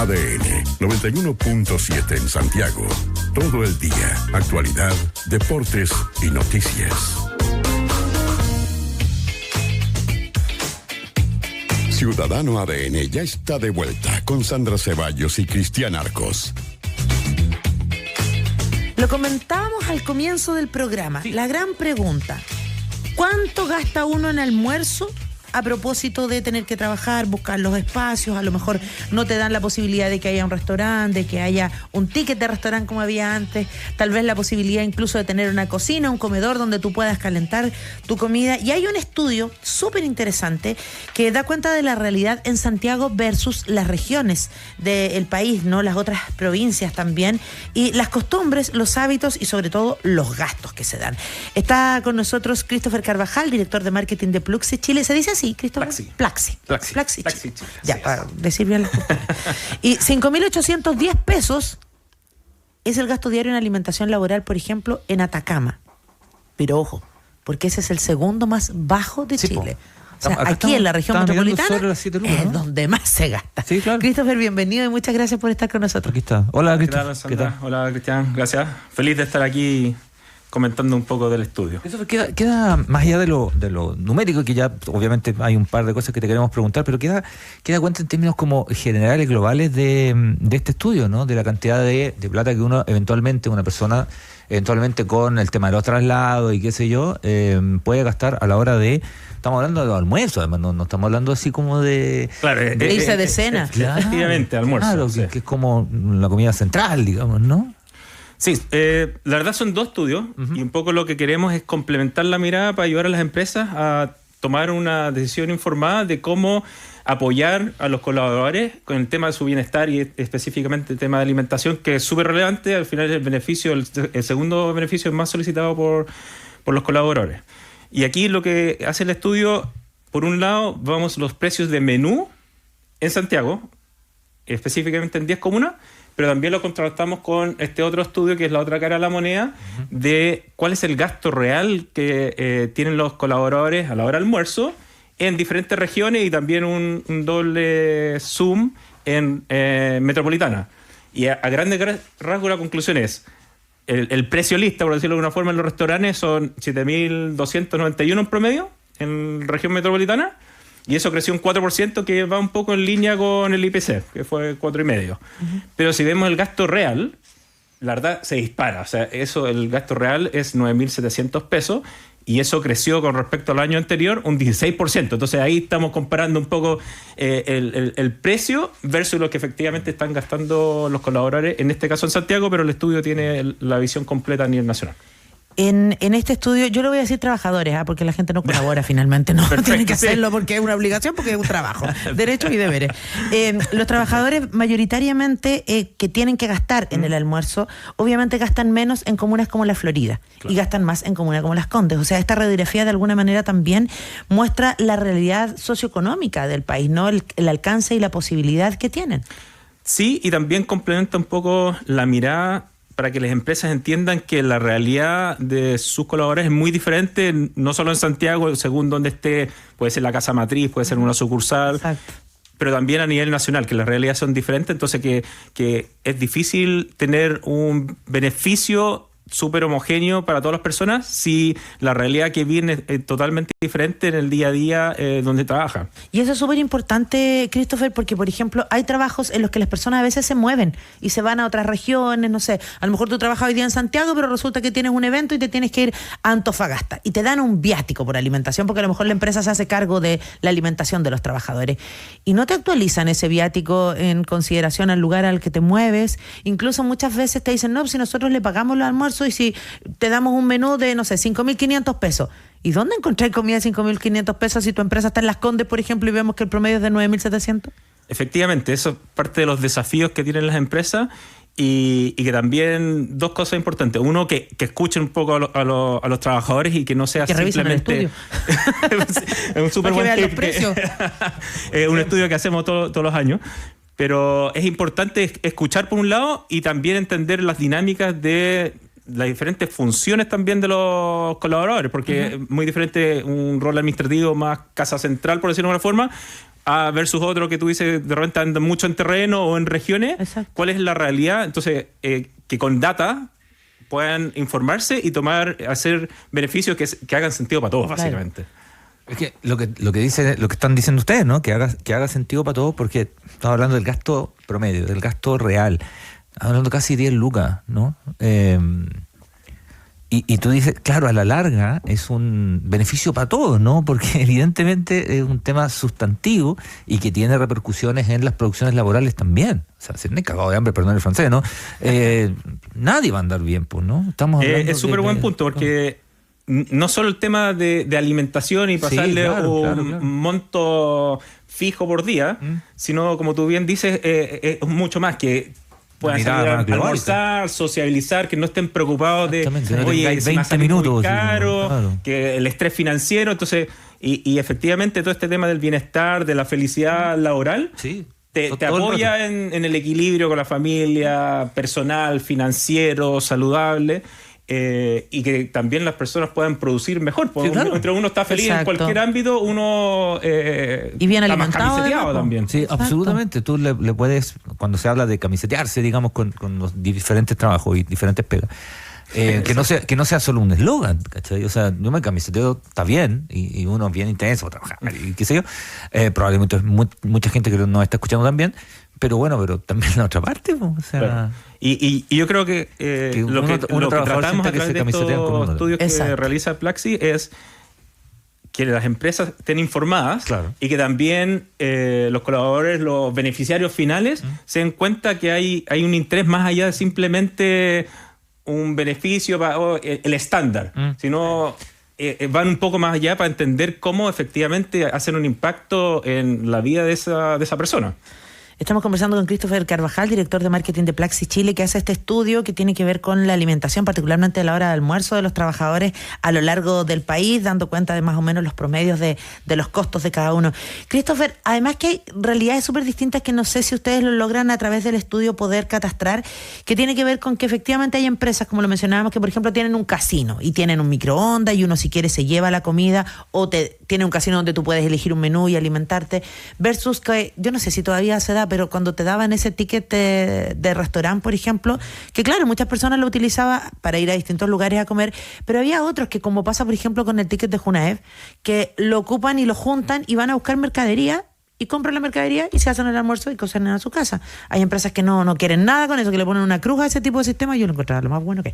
ADN 91.7 en Santiago. Todo el día, actualidad, deportes y noticias. Ciudadano ADN ya está de vuelta con Sandra Ceballos y Cristian Arcos. Lo comentábamos al comienzo del programa. Sí. La gran pregunta: ¿cuánto gasta uno en almuerzo a propósito de tener que trabajar, buscar los espacios? A lo mejor no te dan la posibilidad de que haya un restaurante, de que haya un ticket de restaurante como había antes, tal vez la posibilidad incluso de tener una cocina, un comedor donde tú puedas calentar tu comida. Y hay un estudio súper interesante que da cuenta de la realidad en Santiago versus las regiones del país, ¿no? Las otras provincias también, y las costumbres, los hábitos y sobre todo los gastos que se dan. Está con nosotros Christopher Carvajal, director de marketing de Pluxee Chile. ¿Se dice así, Christopher? Pluxee Chile. Ya, para decir bien las cosas. Y 5.810 pesos es el gasto diario en alimentación laboral, por ejemplo, en Atacama. Pero ojo, porque ese es el segundo más bajo de Chile. O sea, aquí en la región metropolitana es donde más se gasta. Sí, claro. Christopher, bienvenido y muchas gracias por estar con nosotros. Aquí está. Hola, Christopher. ¿Qué tal? Hola, Cristian. Gracias. Feliz de estar aquí comentando un poco del estudio. Eso queda más allá de lo numérico, que ya obviamente hay un par de cosas que te queremos preguntar, pero queda cuenta en términos como generales, globales de este estudio, ¿no? De la cantidad de plata que uno una persona con el tema de los traslados y qué sé yo, puede gastar a la hora de... Estamos hablando de los almuerzos, además, no estamos hablando así como de... Claro, de irse de cena. Efectivamente, almuerzo. Claro, sí. que es como la comida central, digamos, ¿no? Sí, la verdad son dos estudios, y un poco lo que queremos es complementar la mirada para ayudar a las empresas a tomar una decisión informada de cómo apoyar a los colaboradores con el tema de su bienestar y específicamente el tema de alimentación, que es súper relevante. Al final el segundo beneficio es más solicitado por los colaboradores. Y aquí lo que hace el estudio, por un lado, vamos los precios de menú en Santiago, específicamente en 10 comunas, pero también lo contrastamos con este otro estudio, que es la otra cara de la moneda, de cuál es el gasto real que tienen los colaboradores a la hora del almuerzo en diferentes regiones, y también un doble zoom en metropolitana. Y a grandes rasgos la conclusión es, el precio lista, por decirlo de alguna forma, en los restaurantes son 7.291 en promedio en región metropolitana, y eso creció un 4%, que va un poco en línea con el IPC, que fue 4,5%. Pero si vemos el gasto real, la verdad se dispara. O sea, el gasto real es 9.700 pesos, y eso creció con respecto al año anterior un 16%. Entonces ahí estamos comparando un poco el precio versus lo que efectivamente están gastando los colaboradores, en este caso en Santiago, pero el estudio tiene la visión completa a nivel nacional. En este estudio, yo le voy a decir trabajadores, porque la gente no colabora finalmente, no tiene que hacerlo porque es una obligación, porque es un trabajo, derechos y deberes. Los trabajadores mayoritariamente que tienen que gastar en el almuerzo, obviamente gastan menos en comunas como la Florida, claro, y gastan más en comunas como Las Condes. O sea, esta radiografía de alguna manera también muestra la realidad socioeconómica del país, ¿no? El alcance y la posibilidad que tienen. Sí, y también complementa un poco la mirada para que las empresas entiendan que la realidad de sus colaboradores es muy diferente, no solo en Santiago, según donde esté, puede ser la casa matriz, puede ser una sucursal. Exacto. Pero también a nivel nacional, que las realidades son diferentes, entonces que es difícil tener un beneficio súper homogéneo para todas las personas si la realidad que viene es totalmente diferente en el día a día donde trabajan. Y eso es súper importante, Christopher, porque, por ejemplo, hay trabajos en los que las personas a veces se mueven y se van a otras regiones, no sé, a lo mejor tú trabajas hoy día en Santiago, pero resulta que tienes un evento y te tienes que ir a Antofagasta y te dan un viático por alimentación, porque a lo mejor la empresa se hace cargo de la alimentación de los trabajadores y no te actualizan ese viático en consideración al lugar al que te mueves. Incluso muchas veces te dicen, no, si nosotros le pagamos los almuerzos y si te damos un menú de, no sé, 5.500 pesos. ¿Y dónde encontré comida de 5.500 pesos si tu empresa está en Las Condes, por ejemplo, y vemos que el promedio es de 9.700? Efectivamente, eso es parte de los desafíos que tienen las empresas, y que también dos cosas importantes. Uno, que escuchen un poco a los trabajadores y que no sea que simplemente... Es un súper buen tip. Es un estudio que hacemos todos los años. Pero es importante escuchar por un lado y también entender las dinámicas de las diferentes funciones también de los colaboradores, porque es muy diferente un rol administrativo más casa central, por decirlo de alguna forma, versus otro que tú dices de repente andan mucho en terreno o en regiones. Exacto. ¿Cuál es la realidad? Entonces, que con data puedan informarse y hacer beneficios que hagan sentido para todos, básicamente. Es que lo que están diciendo ustedes, ¿no? Que haga sentido para todos, porque estamos hablando del gasto promedio, del gasto real. Estamos hablando casi 10 lucas, ¿no? Y tú dices, claro, a la larga es un beneficio para todos, ¿no? Porque evidentemente es un tema sustantivo y que tiene repercusiones en las producciones laborales también. O sea, se me he cagado de hambre, perdón el francés, ¿no? Nadie va a andar bien, pues, ¿no? Estamos hablando es súper buen punto, porque no solo el tema de alimentación y pasarle un monto fijo por día, sino, como tú bien dices, es mucho más que puedan salir a almorzar, sociabilizar, que no estén preocupados de, oye, 20 minutos, muy caro, claro, que el estrés financiero. Entonces, y efectivamente todo este tema del bienestar, de la felicidad laboral, te apoya en el equilibrio con la familia, personal, financiero, saludable. Y que también las personas puedan producir mejor. Porque mientras uno está feliz en cualquier ámbito, uno y bien está más alimentado camiseteado también. Sí, exacto. Absolutamente. Tú le puedes, cuando se habla de camisetearse, digamos, con los diferentes trabajos y diferentes pegas, que no sea solo un eslogan, ¿cachai? O sea, yo me camiseteo, está bien, y uno es bien intenso para trabajar, y qué sé yo. Probablemente mucha gente que nos está escuchando también, pero también la otra parte, o sea... Claro. Y yo creo que lo que tratamos a través de estos estudios que realiza Plaxi es que las empresas estén informadas, y que también los colaboradores, los beneficiarios finales, se den cuenta que hay un interés más allá de simplemente un beneficio el estándar, sino van un poco más allá para entender cómo efectivamente hacen un impacto en la vida de esa persona. Estamos conversando con Christopher Carvajal, director de marketing de Plaxi Chile, que hace este estudio que tiene que ver con la alimentación, particularmente a la hora de almuerzo de los trabajadores a lo largo del país, dando cuenta de más o menos los promedios de los costos de cada uno. Christopher, además que hay realidades súper distintas que no sé si ustedes lo logran a través del estudio poder catastrar, que tiene que ver con que efectivamente hay empresas, como lo mencionábamos, que por ejemplo tienen un casino y tienen un microondas y uno si quiere se lleva la comida, o tiene un casino donde tú puedes elegir un menú y alimentarte, versus que yo no sé si todavía se da, pero cuando te daban ese ticket de restaurante, por ejemplo, que claro, muchas personas lo utilizaban para ir a distintos lugares a comer, pero había otros que, como pasa por ejemplo con el ticket de Junaev, que lo ocupan y lo juntan y van a buscar mercadería y compran la mercadería y se hacen el almuerzo y cocinan a su casa. Hay empresas que no quieren nada con eso, que le ponen una cruz a ese tipo de sistema, y yo lo encontraba lo más bueno que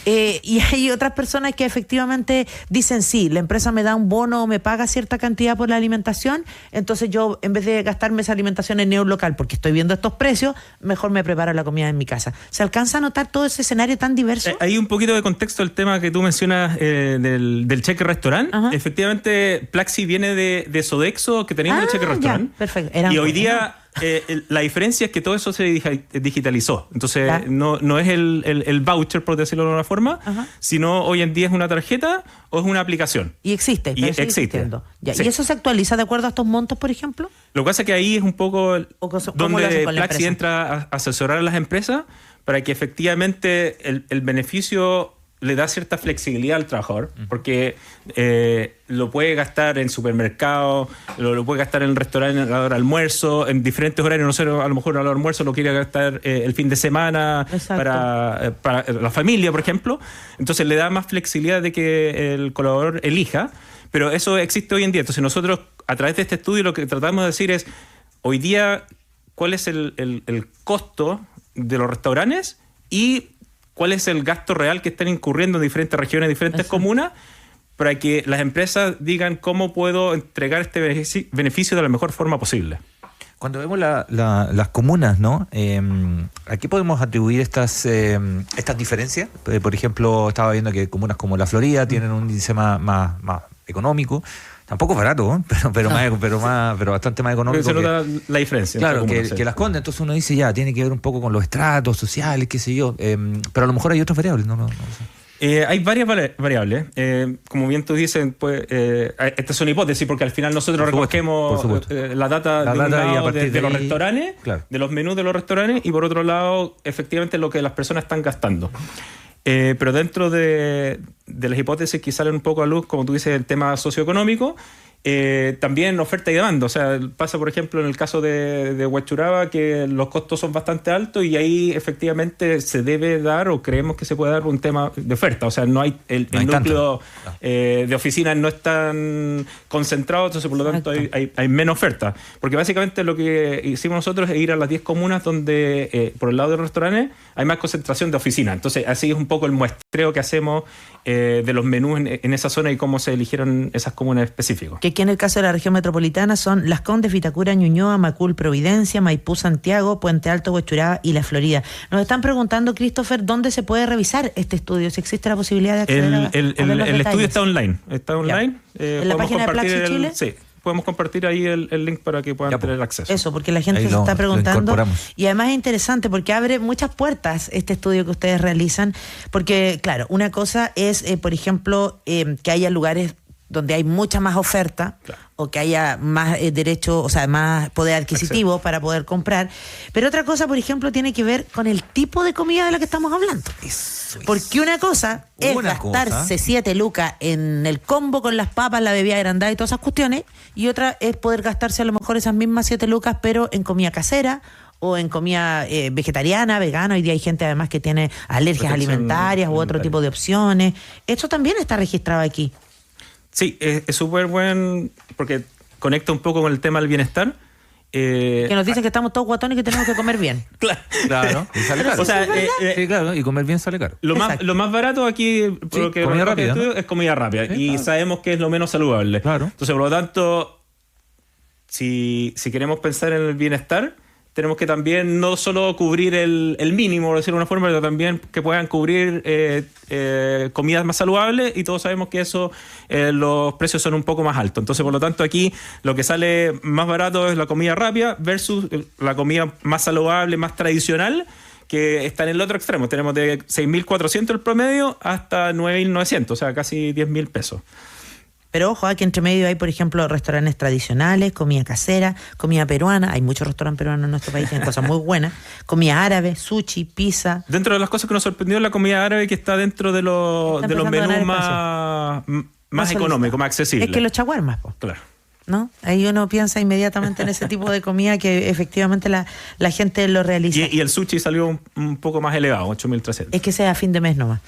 hay. Y hay otras personas que efectivamente dicen, sí, la empresa me da un bono o me paga cierta cantidad por la alimentación, entonces yo, en vez de gastarme esa alimentación en un local porque estoy viendo estos precios, mejor me preparo la comida en mi casa. ¿Se alcanza a notar todo ese escenario tan diverso? Hay un poquito de contexto del tema que tú mencionas del cheque restaurante. Efectivamente, Plaxi viene de Sodexo, que teníamos el cheque restaurante. Perfecto. Y hoy día la diferencia es que todo eso se digitalizó. Entonces no es el voucher, por decirlo de alguna forma, sino hoy en día es una tarjeta o es una aplicación. Y existe. Y existe. Ya. ¿Y eso se actualiza de acuerdo a estos montos, por ejemplo? Lo que pasa es que ahí es un poco donde Plaxi entra a asesorar a las empresas para que efectivamente el beneficio le da cierta flexibilidad al trabajador, porque lo puede gastar en supermercado, lo puede gastar en el restaurante a la hora de almuerzo, en diferentes horarios. No sé, a lo mejor al almuerzo lo quiere gastar el fin de semana para la familia, por ejemplo. Entonces le da más flexibilidad de que el colaborador elija, pero eso existe hoy en día. Entonces nosotros, a través de este estudio, lo que tratamos de decir es, hoy día, ¿cuál es el costo de los restaurantes y cuál es el gasto real que están incurriendo en diferentes regiones, diferentes comunas, para que las empresas digan cómo puedo entregar este beneficio de la mejor forma posible? Cuando vemos las comunas, ¿no? ¿A qué podemos atribuir estas diferencias? Por ejemplo, estaba viendo que comunas como la Florida tienen un índice más económico. Tampoco barato, pero bastante más económico. Se nota la diferencia. Claro, que Las Condes. Entonces uno dice, ya, tiene que ver un poco con los estratos sociales, qué sé yo. Pero a lo mejor hay otras variables, no sé. Hay varias variables. Como bien tú dices, pues, estas son hipótesis, porque al final nosotros recogemos la data de un lado de los restaurantes, de los menús de los restaurantes, y por otro lado, efectivamente, lo que las personas están gastando. Pero dentro de las hipótesis que salen un poco a luz, como tú dices, el tema socioeconómico, también oferta y demanda. O sea, pasa, por ejemplo, en el caso de Huachuraba, que los costos son bastante altos y ahí efectivamente se debe dar, o creemos que se puede dar, un tema de oferta. O sea, no hay el núcleo de oficinas no es tan concentrado, entonces por lo tanto hay menos oferta. Porque básicamente lo que hicimos nosotros es ir a las 10 comunas donde, por el lado de los restaurantes, hay más concentración de oficinas. Entonces, así es un poco el muestreo que hacemos de los menús en esa zona y cómo se eligieron esas comunas específicas. Que aquí en el caso de la región metropolitana son Las Condes, Vitacura, Ñuñoa, Macul, Providencia, Maipú, Santiago, Puente Alto, Huachuraba y La Florida. Nos están preguntando, Christopher, ¿dónde se puede revisar este estudio? Si existe la posibilidad de acceder a ver los el estudio detalles. está online. ¿En la página de Plaxi Chile? Sí. Podemos compartir ahí el link para que puedan tener acceso. Eso, porque la gente se está preguntando. Y además es interesante porque abre muchas puertas este estudio que ustedes realizan. Porque, claro, una cosa es, por ejemplo, que haya lugares donde hay mucha más oferta, o que haya más derecho, o sea, más poder adquisitivo para poder comprar. Pero otra cosa, por ejemplo, tiene que ver con el tipo de comida de la que estamos hablando. Porque una cosa es gastarse 7 lucas en el combo con las papas, la bebida agrandada y todas esas cuestiones, y otra es poder gastarse a lo mejor esas mismas 7 lucas, pero en comida casera o en comida vegetariana, vegana. Hoy día hay gente además que tiene alergias alimentarias u otro tipo de opciones. Esto también está registrado aquí. Sí, es súper buen, porque conecta un poco con el tema del bienestar. Que nos dicen que estamos todos guatones y que tenemos que comer bien. Claro. Y sale caro. O sea, sí, claro, y comer bien sale caro. Lo más barato aquí, por lo que comida rápida, ¿no? es comida rápida. Sí, y claro. sabemos que es lo menos saludable. Claro. Entonces, por lo tanto, si queremos pensar en el bienestar, tenemos que también no solo cubrir el mínimo, por decirlo de una forma, pero también que puedan cubrir comidas más saludables, y todos sabemos que eso, los precios son un poco más altos. Entonces, por lo tanto, aquí lo que sale más barato es la comida rápida versus la comida más saludable, más tradicional, que está en el otro extremo. Tenemos de 6.400 el promedio hasta 9.900, o sea, casi 10.000 pesos. Pero ojo, aquí entre medio hay, por ejemplo, restaurantes tradicionales, comida casera, comida peruana. Hay muchos restaurantes peruanos en nuestro país, tienen cosas muy buenas. Comida árabe, sushi, pizza. Dentro de las cosas que nos sorprendió, la comida árabe, que está dentro de los menús más económicos, más accesibles. Es que los chaguarmas, pues. Claro. ¿No? Ahí uno piensa inmediatamente en ese tipo de comida que efectivamente la gente lo realiza. Y el sushi salió un poco más elevado, 8.300. Es que sea a fin de mes nomás.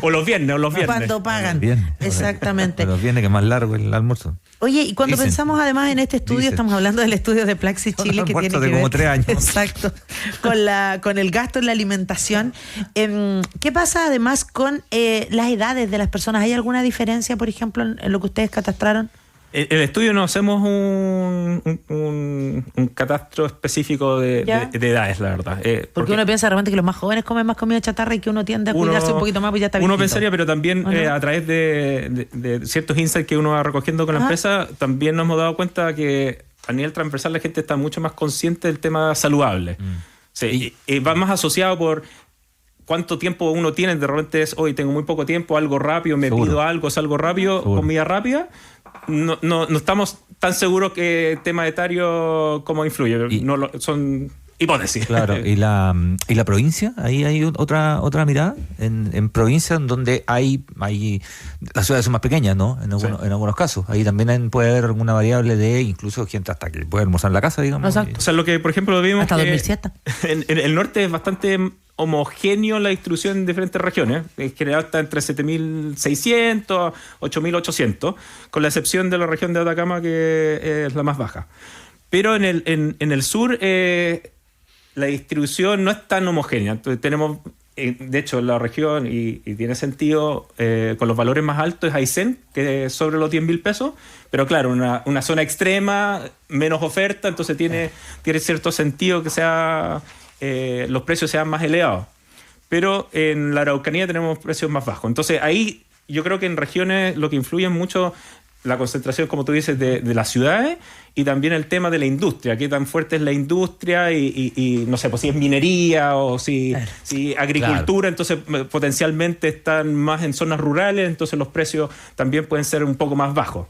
O los viernes. Cuando pagan. Exactamente. Los viernes, que es más largo el almuerzo. Oye, y cuando pensamos además en este estudio, estamos hablando del estudio de Plaxi Chile, que tiene que ver como 3 años. Exacto, con el gasto en la alimentación. ¿Qué pasa además con las edades de las personas? ¿Hay alguna diferencia, por ejemplo, en lo que ustedes catastraron? El estudio no hacemos un catastro específico de edades, la verdad. Porque uno piensa realmente que los más jóvenes comen más comida chatarra y que uno tiende a cuidarse un poquito más, pues ya está viejito. Uno pensaría, pero también a través de ciertos insights que uno va recogiendo con la empresa, también nos hemos dado cuenta que a nivel transversal la gente está mucho más consciente del tema saludable. Sí, y va más asociado por cuánto tiempo uno tiene. De repente es, hoy tengo muy poco tiempo, algo rápido, pido algo, es algo rápido, comida rápida. No estamos tan seguros que el tema etario cómo influye. Son hipótesis. Claro. ¿Y la provincia? Ahí hay otra mirada. En provincias donde hay las ciudades son más pequeñas, ¿no? En algunos casos. Ahí también puede haber alguna variable de incluso gente hasta que puede almorzar en la casa, digamos. Exacto. O sea, lo que, por ejemplo, vimos hasta que 2007. En el norte es bastante homogéneo la distribución en diferentes regiones. En general está entre 7.600 a 8.800, con la excepción de la región de Atacama, que es la más baja. Pero en el sur la distribución no es tan homogénea. Entonces tenemos, de hecho, la región, y tiene sentido, con los valores más altos es Aysén, que es sobre los 10.000 pesos, pero claro, una zona extrema, menos oferta, entonces tiene cierto sentido que sea los precios sean más elevados. Pero en la Araucanía tenemos precios más bajos. Entonces ahí yo creo que en regiones lo que influye mucho la concentración, como tú dices, de las ciudades, y también el tema de la industria, qué tan fuerte es la industria y no sé, pues si es minería o si agricultura, entonces potencialmente están más en zonas rurales, entonces los precios también pueden ser un poco más bajos.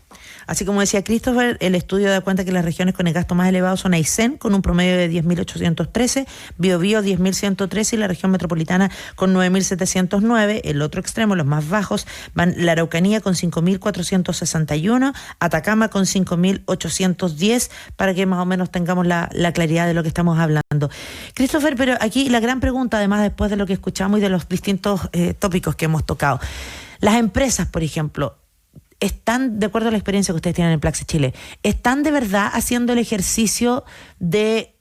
Así como decía Christopher, el estudio da cuenta que las regiones con el gasto más elevado son Aysén, con un promedio de 10.813, Biobío 10.113 y la región metropolitana con 9.709. El otro extremo, los más bajos, van la Araucanía con 5.461, Atacama con 5.810, para que más o menos tengamos la claridad de lo que estamos hablando. Christopher, pero aquí la gran pregunta, además después de lo que escuchamos y de los distintos tópicos que hemos tocado, las empresas, por ejemplo, ¿están, de acuerdo a la experiencia que ustedes tienen en Plaxi Chile, están de verdad haciendo el ejercicio de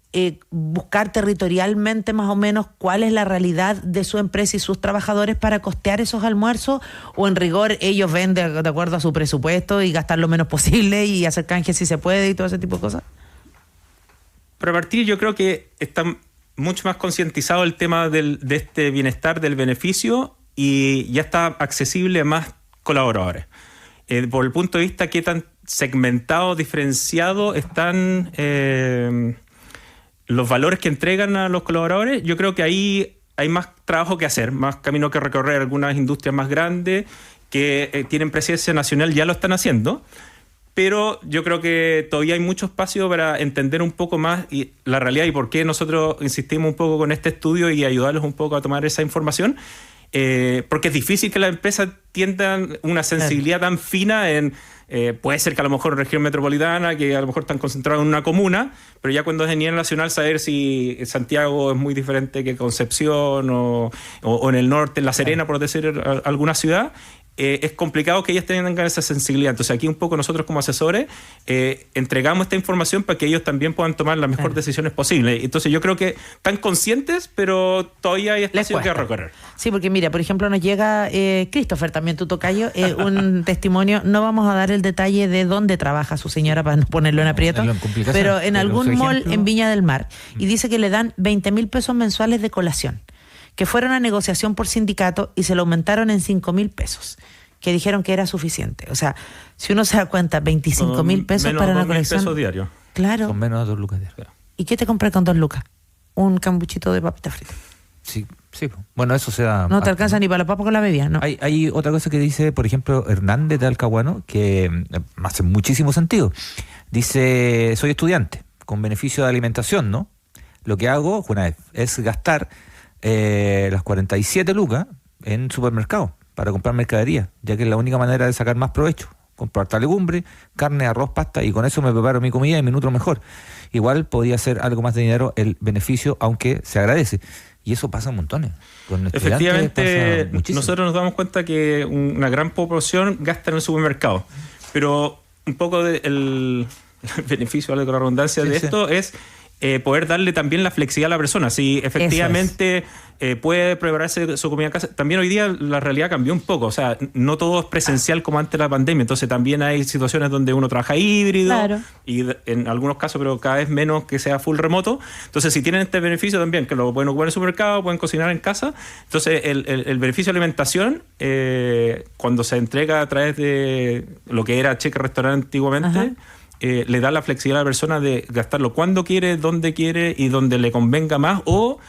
buscar territorialmente más o menos cuál es la realidad de su empresa y sus trabajadores para costear esos almuerzos? ¿O en rigor ellos ven de acuerdo a su presupuesto y gastar lo menos posible y hacer canje si se puede y todo ese tipo de cosas? Para partir, yo creo que está mucho más concientizado el tema de este bienestar, del beneficio, y ya está accesible a más colaboradores. Por el punto de vista qué tan segmentado, diferenciado están los valores que entregan a los colaboradores, yo creo que ahí hay más trabajo que hacer, más camino que recorrer. Algunas industrias más grandes que tienen presencia nacional ya lo están haciendo, pero yo creo que todavía hay mucho espacio para entender un poco más la realidad y por qué nosotros insistimos un poco con este estudio y ayudarlos un poco a tomar esa información. Porque es difícil que las empresas tiendan una sensibilidad tan fina en... puede ser que a lo mejor en región metropolitana, que a lo mejor están concentrados en una comuna, pero ya cuando es a nivel nacional, saber si Santiago es muy diferente que Concepción o en el norte, en La Serena, por decir alguna ciudad, es complicado que ellas tengan esa sensibilidad. Entonces aquí un poco nosotros como asesores entregamos esta información para que ellos también puedan tomar las mejores decisiones posibles. Entonces yo creo que están conscientes, pero todavía hay espacio que recorrer. Sí, porque mira, por ejemplo nos llega Christopher, también tu tocayo, un testimonio. No vamos a dar el detalle de dónde trabaja su señora para no ponerlo en aprieto, pero en algún mall en Viña del Mar, y dice que le dan 20.000 pesos mensuales de colación, que fueron a negociación por sindicato y se lo aumentaron en 5.000 pesos, que dijeron que era suficiente. O sea, si uno se da cuenta, 25.000 pesos para una colección. Pesos diarios. Claro. Con menos de 2 lucas diarios. ¿Y qué te compré con 2 lucas? Un cambuchito de papita frita. Sí. Bueno, eso se da. No te alcanza ni para la papa con la bebida, ¿no? Hay otra cosa que dice, por ejemplo, Hernández de Alcahuano, que hace muchísimo sentido. Dice, soy estudiante, con beneficio de alimentación, ¿no? Lo que hago, una vez, es gastar las 47 lucas en supermercado para comprar mercadería, ya que es la única manera de sacar más provecho. Comprar legumbre, carne, arroz, pasta, y con eso me preparo mi comida y me nutro mejor. Igual podría ser algo más de dinero el beneficio, aunque se agradece. Y eso pasa montones. Con efectivamente, nosotros nos damos cuenta que una gran proporción gasta en el supermercado. Pero un poco el beneficio, de la redundancia de esto es poder darle también la flexibilidad a la persona. Si efectivamente puede prepararse su comida en casa. También hoy día la realidad cambió un poco. O sea, no todo es presencial como antes de la pandemia. Entonces también hay situaciones donde uno trabaja híbrido, claro, y en algunos casos, pero cada vez menos, que sea full remoto. Entonces, si tienen este beneficio también, que lo pueden ocupar en el supermercado, pueden cocinar en casa. Entonces, el beneficio de alimentación, cuando se entrega a través de lo que era cheque restaurante antiguamente, le da la flexibilidad a la persona de gastarlo cuando quiere, donde quiere y donde le convenga más, o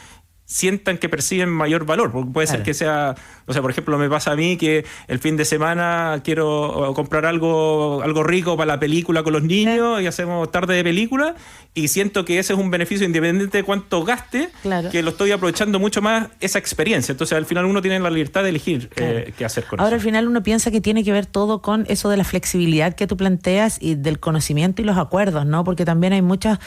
sientan que perciben mayor valor, porque puede ser que sea, o sea, por ejemplo, me pasa a mí que el fin de semana quiero comprar algo rico para la película con los niños y hacemos tarde de película, y siento que ese es un beneficio independiente de cuánto gaste, que lo estoy aprovechando mucho más esa experiencia. Entonces al final uno tiene la libertad de elegir qué hacer con eso. Ahora al final uno piensa que tiene que ver todo con eso de la flexibilidad que tú planteas y del conocimiento y los acuerdos, ¿no? Porque también hay muchos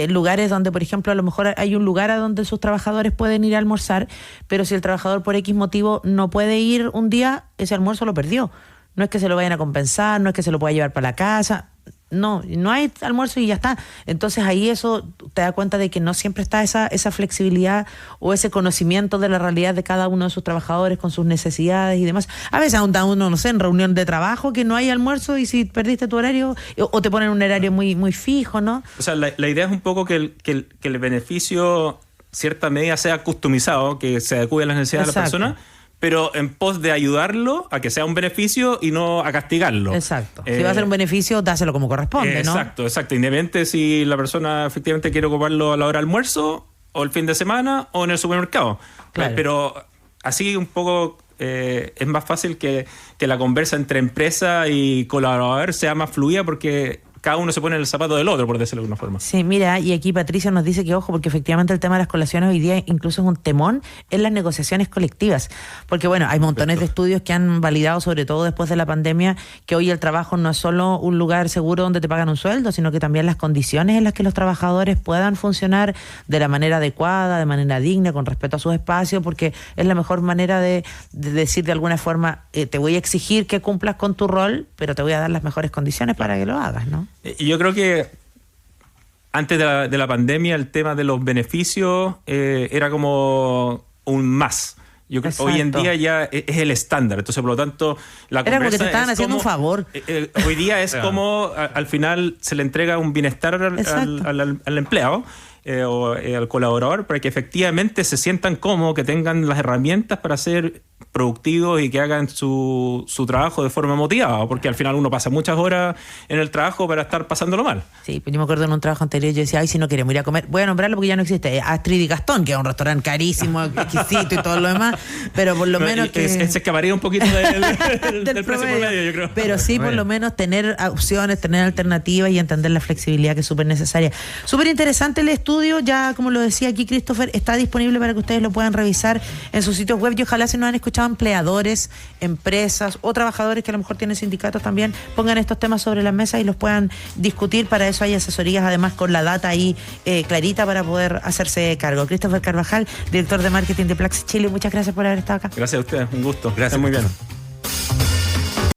lugares donde, por ejemplo, a lo mejor hay un lugar a donde sus trabajadores pueden ir a almorzar, pero si el trabajador por X motivo no puede ir un día, ese almuerzo lo perdió. No es que se lo vayan a compensar, no es que se lo pueda llevar para la casa, no hay almuerzo y ya está. Entonces ahí eso te da cuenta de que no siempre está esa flexibilidad o ese conocimiento de la realidad de cada uno de sus trabajadores con sus necesidades y demás. A veces aún uno, no sé, en reunión de trabajo que no hay almuerzo y si perdiste tu horario o te ponen un horario muy, muy fijo, ¿no? O sea, la idea es un poco que el beneficio, cierta medida, sea customizado, que se adecue a las necesidades de la persona, pero en pos de ayudarlo a que sea un beneficio y no a castigarlo. Exacto. Si va a ser un beneficio, dáselo como corresponde, ¿no? Exacto. Independiente si la persona efectivamente quiere ocuparlo a la hora de almuerzo, o el fin de semana, o en el supermercado. Claro. Pero así un poco es más fácil que la conversa entre empresa y colaborador sea más fluida porque cada uno se pone en el zapato del otro, por decirlo de alguna forma. Sí, mira, y aquí Patricia nos dice que ojo, porque efectivamente el tema de las colaciones hoy día incluso es un temón en las negociaciones colectivas, porque bueno, hay montones de estudios que han validado, sobre todo después de la pandemia, que hoy el trabajo no es solo un lugar seguro donde te pagan un sueldo, sino que también las condiciones en las que los trabajadores puedan funcionar de la manera adecuada, de manera digna, con respeto a sus espacios, porque es la mejor manera de decir de alguna forma, te voy a exigir que cumplas con tu rol, pero te voy a dar las mejores condiciones para que lo hagas, ¿no? Y yo creo que antes de la pandemia el tema de los beneficios era como un más. Yo creo que hoy en día ya es el estándar. Entonces, por lo tanto, la conversa era como que te estaban haciendo un favor. Hoy día es como al final se le entrega un bienestar al empleado o al colaborador para que efectivamente se sientan cómodos, que tengan las herramientas para ser productivos y que hagan su trabajo de forma motivada, porque al final uno pasa muchas horas en el trabajo para estar pasándolo mal. Sí, pues yo me acuerdo en un trabajo anterior, yo decía, ay, si no queremos ir a comer, voy a nombrarlo porque ya no existe, Astrid y Gastón, que es un restaurante carísimo, exquisito y todo lo demás, pero por lo menos que... Se escaparía un poquito del precio promedio, yo creo. Pero sí, por lo menos tener opciones, tener alternativas y entender la flexibilidad que es súper necesaria. Súper interesante el estudio, ya como lo decía aquí Christopher, está disponible para que ustedes lo puedan revisar en sus sitios web y ojalá si nos han escuchado empleadores, empresas o trabajadores que a lo mejor tienen sindicatos también, pongan estos temas sobre la mesa y los puedan discutir. Para eso hay asesorías, además con la data ahí clarita para poder hacerse cargo. Christopher Carvajal, director de marketing de Plaxi Chile, muchas gracias por haber estado acá. Gracias a ustedes, un gusto. Gracias, muy bien.